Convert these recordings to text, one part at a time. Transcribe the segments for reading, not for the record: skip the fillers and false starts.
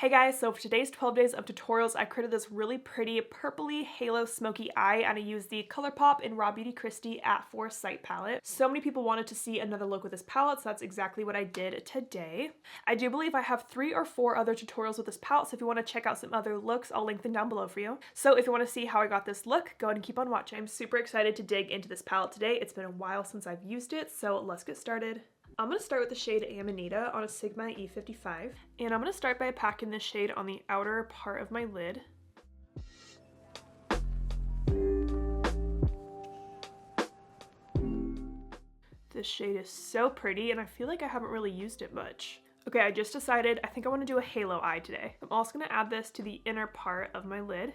Hey guys, so for today's 12 days of tutorials, I created this really pretty purpley halo smoky eye, and I used the ColourPop in RawBeautyKristi at 4 Sight palette. So many people wanted to see another look with this palette, so that's exactly what I did today. I do believe I have 3 or 4 other tutorials with this palette, so if you want to check out some other looks, I'll link them down below for you. So if you want to see how I got this look, go ahead and keep on watching. I'm super excited to dig into this palette today. It's been a while since I've used it, so let's get started. I'm going to start with the shade Amanita on a Sigma E55, and I'm going to start by packing this shade on the outer part of my lid. This shade is so pretty, and I feel like I haven't really used it much. Okay, I just decided I think I want to do a halo eye today. I'm also going to add this to the inner part of my lid.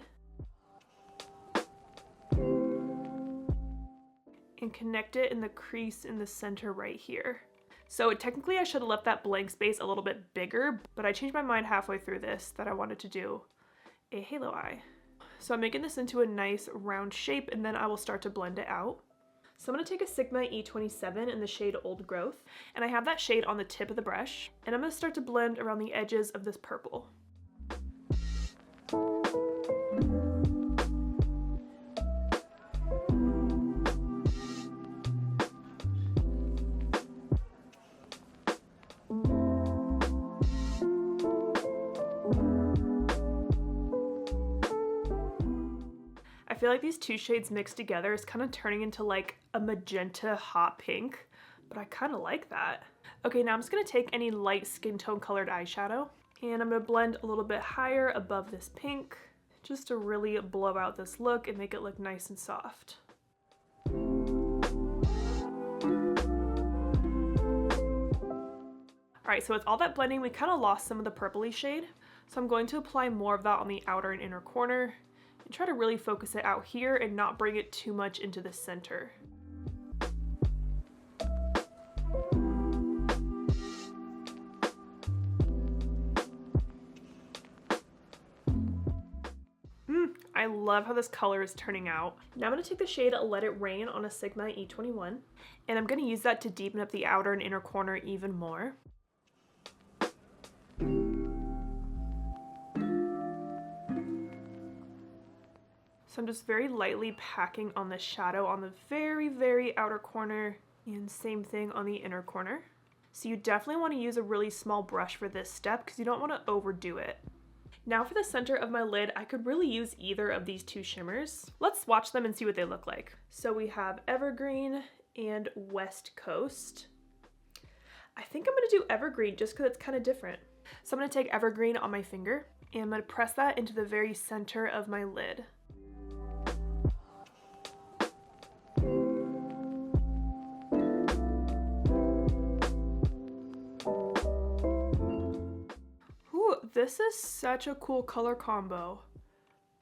And connect it in the crease in the center right here. So technically I should have left that blank space a little bit bigger, but I changed my mind halfway through this that I wanted to do a halo eye. So I'm making this into a nice round shape, and then I will start to blend it out. So I'm going to take a Sigma E27 in the shade Old Growth, and I have that shade on the tip of the brush, and I'm going to start to blend around the edges of this purple. I feel like these two shades mixed together is kind of turning into like a magenta hot pink, but I kind of like that. Okay, now I'm just going to take any light skin tone colored eyeshadow, and I'm going to blend a little bit higher above this pink just to really blow out this look and make it look nice and soft. Alright, so with all that blending, we kind of lost some of the purpley shade, so I'm going to apply more of that on the outer and inner corner. And try to really focus it out here and not bring it too much into the center. I love how this color is turning out. Now I'm going to take the shade Let It Rain on a Sigma E21, and I'm going to use that to deepen up the outer and inner corner even more. So I'm just very lightly packing on the shadow on the very outer corner, and same thing on the inner corner. So you definitely want to use a really small brush for this step because you don't want to overdo it. Now for the center of my lid, I could really use either of these two shimmers. Let's swatch them and see what they look like. So we have Evergreen and West Coast. I think I'm going to do Evergreen just because it's kind of different. So I'm going to take Evergreen on my finger, and I'm going to press that into the very center of my lid. This is such a cool color combo.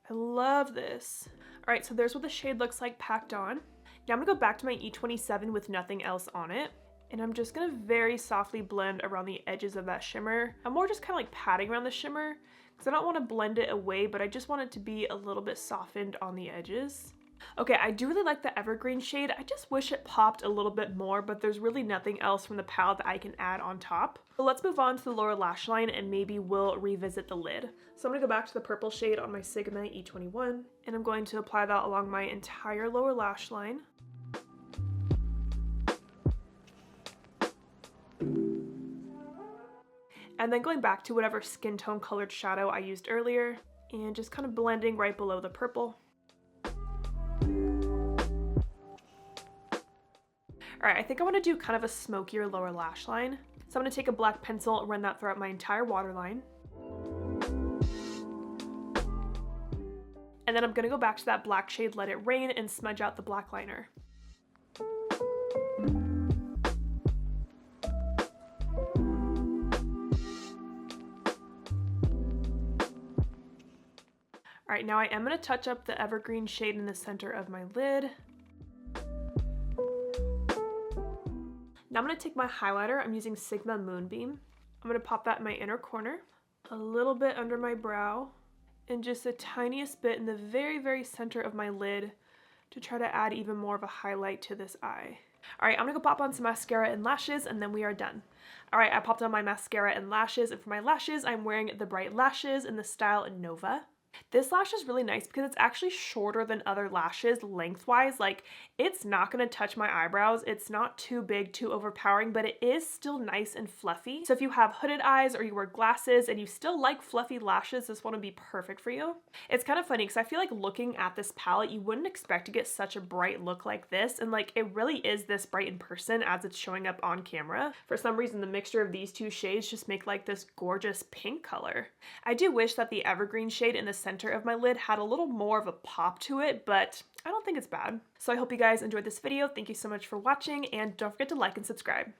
I love this. All right, so there's what the shade looks like packed on. Now I'm gonna go back to my E27 with nothing else on it, and I'm just gonna very softly blend around the edges of that shimmer. I'm more just kind of like patting around the shimmer because I don't want to blend it away, but I just want it to be a little bit softened on the edges. Okay, I do really like the Evergreen shade. I just wish it popped a little bit more, but there's really nothing else from the palette that I can add on top. So let's move on to the lower lash line, and maybe we'll revisit the lid. So I'm going to go back to the purple shade on my Sigma E21, and I'm going to apply that along my entire lower lash line. And then going back to whatever skin tone colored shadow I used earlier, and just kind of blending right below the purple. Alright, I think I want to do kind of a smokier lower lash line. So I'm going to take a black pencil and run that throughout my entire waterline. And then I'm going to go back to that black shade Let It Rain and smudge out the black liner. Alright, now I am going to touch up the Evergreen shade in the center of my lid. Now I'm going to take my highlighter. I'm using Sigma Moonbeam. I'm going to pop that in my inner corner, a little bit under my brow, and just the tiniest bit in the very center of my lid to try to add even more of a highlight to this eye. All right, I'm gonna go pop on some mascara and lashes, and then we are done. All right, I popped on my mascara and lashes, and for my lashes, I'm wearing the Bright Lashes in the style Nova. This lash is really nice because it's actually shorter than other lashes lengthwise. Like, it's not going to touch my eyebrows. It's not too big, too overpowering, but it is still nice and fluffy. So if you have hooded eyes or you wear glasses and you still like fluffy lashes, this one would be perfect for you. It's kind of funny because I feel like looking at this palette, you wouldn't expect to get such a bright look like this. And like, it really is this bright in person as it's showing up on camera. For some reason, the mixture of these two shades just make like this gorgeous pink color. I do wish that the evergreen shade in the center of my lid had a little more of a pop to it, but I don't think it's bad. So I hope you guys enjoyed this video. Thank you so much for watching, and don't forget to like and subscribe.